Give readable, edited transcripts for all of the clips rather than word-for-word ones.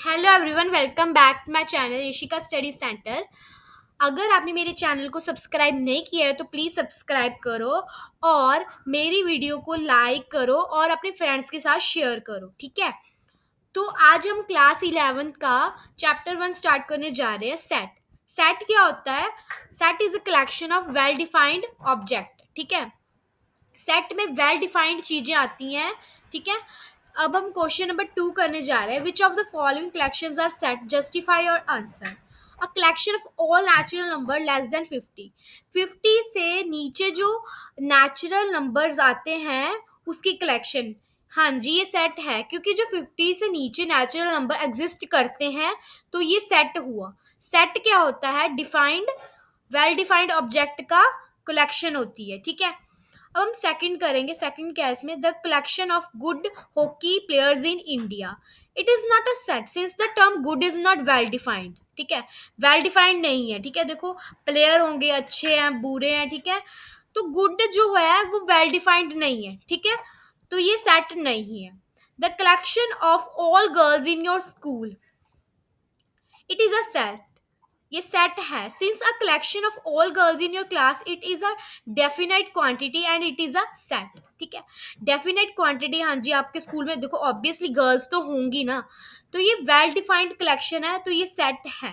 Hello everyone, welcome back to my channel Rishika study centre. अगर आपने मेरे चैनल को सब्सक्राइब नहीं किया है तो प्लीज़ सब्सक्राइब करो और मेरी वीडियो को लाइक करो और अपने फ्रेंड्स के साथ शेयर करो, ठीक है। तो आज हम क्लास 11th का चैप्टर 1 स्टार्ट करने जा रहे हैं। सेट। सेट क्या होता है? Set is a collection of well defined object, ठीक है। सेट में वेल डिफाइंड चीजें आती हैं, ठीक है। अब हम क्वेश्चन नंबर 2 करने जा रहे हैं। Which of the following collections are sets? Justify और answer. A collection of all natural number less than 50। 50 से नीचे जो नेचुरल नंबर्स आते हैं उसकी कलेक्शन। हाँ जी, ये सेट है क्योंकि जो 50 से नीचे नेचुरल नंबर एग्जिस्ट करते हैं तो ये सेट हुआ। सेट क्या होता है? डिफाइंड, वेल डिफाइंड ऑब्जेक्ट का कलेक्शन होती है, ठीक है। अब हम सेकंड करेंगे। सेकंड क्या है इसमें? The collection of good hockey players in India. It is not a set since the term good is not well defined, ठीक है। वेल डिफाइंड नहीं है, ठीक है। देखो, प्लेयर होंगे, अच्छे हैं, बुरे हैं, ठीक है। तो गुड जो है वो वेल डिफाइंड नहीं है, ठीक है। तो ये सेट नहीं है। The collection of all girls in your school, it is a set. ये सेट है। Since a collection of all girls in your class, it is a definite quantity and it is a set, ठीक है। Definite quantity, हाँ जी, आपके school में देखो obviously girls तो होंगी ना, तो ये वेल डिफाइंड कलेक्शन है, तो ये सेट है।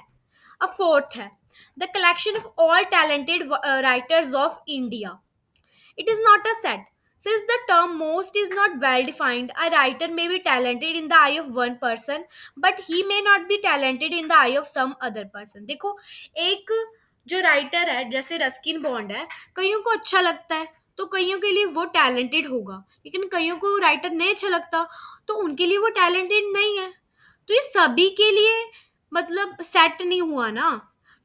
अब फोर्थ है the collection of all talented writers of India. It is not a set. Since the term most is not well defined, a writer may be talented in the eye of one person, but he may not be talented in the eye of some other person. देखो, एक जो writer है जैसे Ruskin bond है, कईयों को अच्छा लगता है तो कईयों के लिए वो टैलेंटेड होगा, लेकिन कईयों को राइटर नहीं अच्छा लगता तो उनके लिए वो टैलेंटेड नहीं है। तो ये सभी के लिए मतलब सेट नहीं हुआ ना।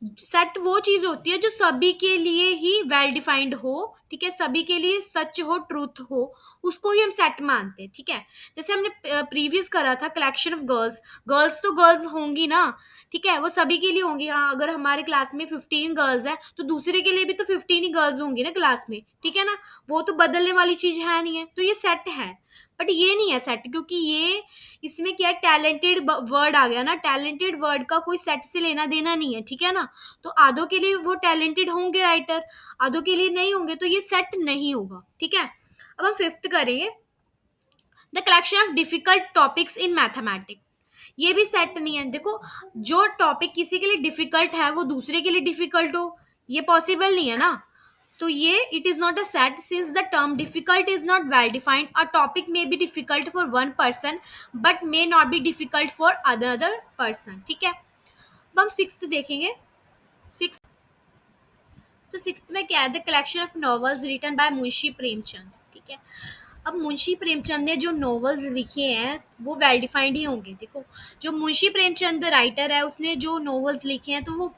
सेट वो चीज होती है जो सभी के लिए ही वेल डिफाइंड हो, ठीक है, सभी के लिए सच हो, ट्रूथ हो, उसको ही हम सेट मानते हैं, ठीक है। जैसे हमने प्रीवियस करा था कलेक्शन ऑफ गर्ल्स। गर्ल्स तो गर्ल्स होंगी ना, ठीक है, वो सभी के लिए होंगी। हाँ, अगर हमारे क्लास में 15 गर्ल्स हैं तो दूसरे के लिए भी तो 15 ही गर्ल्स होंगी ना क्लास में, ठीक है ना। वो तो बदलने वाली चीज है नहीं है, तो ये सेट है। बट ये नहीं है सेट, क्योंकि ये इसमें क्या टैलेंटेड वर्ड आ गया ना। टैलेंटेड वर्ड का कोई सेट से लेना देना नहीं है, ठीक है ना। तो आधों के लिए वो टैलेंटेड होंगे राइटर, आधों के लिए नहीं होंगे, तो ये सेट नहीं होगा, ठीक है। अब हम फिफ्थ करेंगे। The collection of difficult topics in mathematics. ये भी सेट नहीं है। देखो, जो टॉपिक किसी के लिए डिफिकल्ट है वो दूसरे के लिए डिफिकल्ट हो, ये पॉसिबल नहीं है ना। तो ये it is not a set since the term difficult is not well defined. A topic may be difficult for one person but may not be difficult for other person, ठीक है। अब हम सिक्स्थ देखेंगे। सिक्स, तो sixth में क्या है? The collection of novels written by Munshi Premchand, ठीक है। अब मुंशी प्रेमचंद ने जो नॉवेल्स लिखे हैं वो वेल डिफाइंड ही होंगे। देखो, जो मुंशी प्रेमचंद राइटर है उसने जो नॉवेल्स लिखे हैं तो वो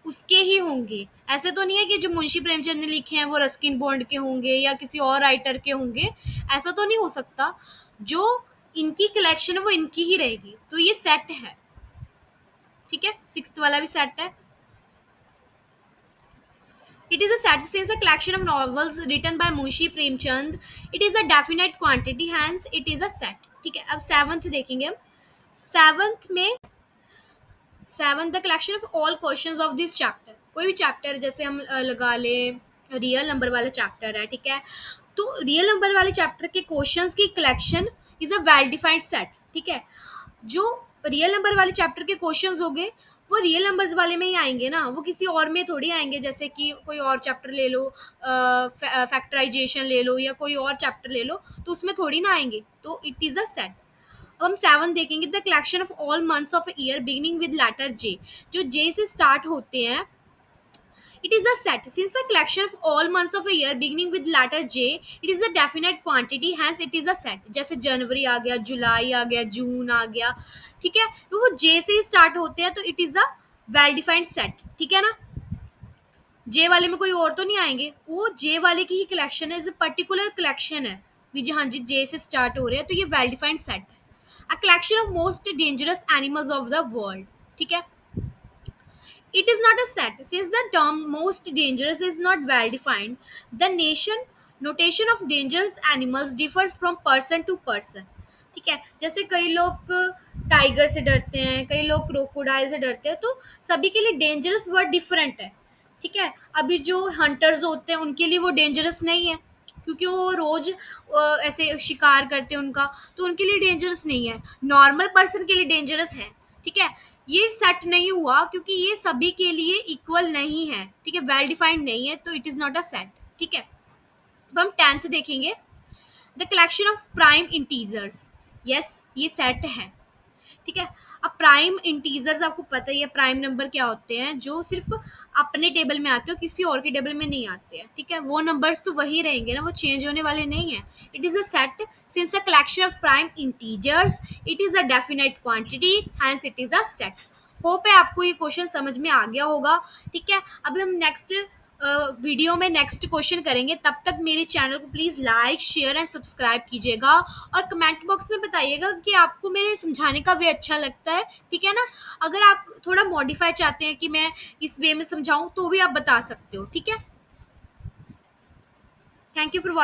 उसके ही होंगे। ऐसे तो नहीं है कि जो मुंशी प्रेमचंद ने लिखे हैं वो रस्किन बॉन्ड के होंगे या किसी और राइटर के होंगे। ऐसा तो नहीं हो सकता। जो इनकी कलेक्शन है वो इनकी ही रहेगी, तो ये सेट है, ठीक है। सिक्स्थ वाला भी सेट है। It is a set says a collection of novels written by Munshi Premchand. It is a definite quantity, hence it is a set. ठीक है। अब सेवंथ देखेंगे हम। सेवंथ में seventh the collection of all questions of this chapter. कोई भी chapter जैसे हम लगा ले, रियल नंबर वाला चैप्टर है, ठीक है। तो रियल नंबर वाले चैप्टर के क्वेश्चंस की collection is a well defined set, ठीक है। जो रियल नंबर वाले चैप्टर के क्वेश्चंस हो गए वो रियल नंबर्स वाले में ही आएंगे ना, वो किसी और में थोड़ी आएंगे। जैसे कि कोई और चैप्टर ले लो, फैक्टराइजेशन ले लो या कोई और चैप्टर ले लो, तो उसमें थोड़ी ना आएंगे, तो इट इज़ अ सेट। अब हम सेवन देखेंगे। The collection of all months of year beginning with letter J. जो जे से स्टार्ट होते हैं, it is a set. Since a collection of all months of a year beginning with letter J, it is a definite quantity, hence it is a set. जैसे जनवरी आ गया, जुलाई आ गया, जून आ गया, ठीक है। तो वो J से ही स्टार्ट होते हैं, तो it is a well defined set, ठीक है ना। जे वाले में कोई और तो नहीं आएंगे, वो जे वाले की ही कलेक्शन है, पर्टिकुलर कलेक्शन है भी जी। हाँ जी, जे से स्टार्ट हो रहे हैं तो ये वेल डिफाइंड सेट है। अ collection of most dangerous animals of the world, ठीक है। It is not a set. Since the term most dangerous is not well defined, the notation of dangerous animals differs from person to person. ठीक है? जैसे कई लोग tiger से डरते हैं, कई लोग क्रोकोडाइल से डरते हैं, तो सभी के लिए डेंजरस वर्ड डिफरेंट है, ठीक है? अभी जो हंटर्स होते हैं उनके लिए वो डेंजरस नहीं है, क्योंकि वो रोज़ ऐसे शिकार करते हैं उनका, तो उनके लिए डेंजरस नहीं है। नॉर्मल पर्सन के लिए डेंजरस है, ठीक है? ये सेट नहीं हुआ क्योंकि ये सभी के लिए इक्वल नहीं है, ठीक है? वेल डिफाइंड नहीं है, तो it is not a set, ठीक है? अब हम 10th देखेंगे, the collection of prime integers. Yes, ये सेट है, ठीक है? अब प्राइम इंटीजर्स आपको पता ही है, प्राइम नंबर क्या होते हैं, जो सिर्फ अपने टेबल में आते हो, किसी और के टेबल में नहीं आते हैं, ठीक है? वो नंबर्स तो वही रहेंगे ना, वो चेंज होने वाले नहीं है। It is a set since a collection of prime integers, it is a definite quantity, hence it is a set. Hope है आपको ये क्वेश्चन समझ में आ गया होगा, ठीक है? अभी हम नेक्स्ट वीडियो में नेक्स्ट क्वेश्चन करेंगे। तब तक मेरे चैनल को please like share and subscribe कीजिएगा, और कमेंट बॉक्स में बताइएगा कि आपको मेरे समझाने का वे अच्छा लगता है, ठीक है ना? अगर आप थोड़ा मॉडिफाई चाहते हैं कि मैं इस वे में समझाऊं, तो भी आप बता सकते हो, ठीक है? Thank you for watching.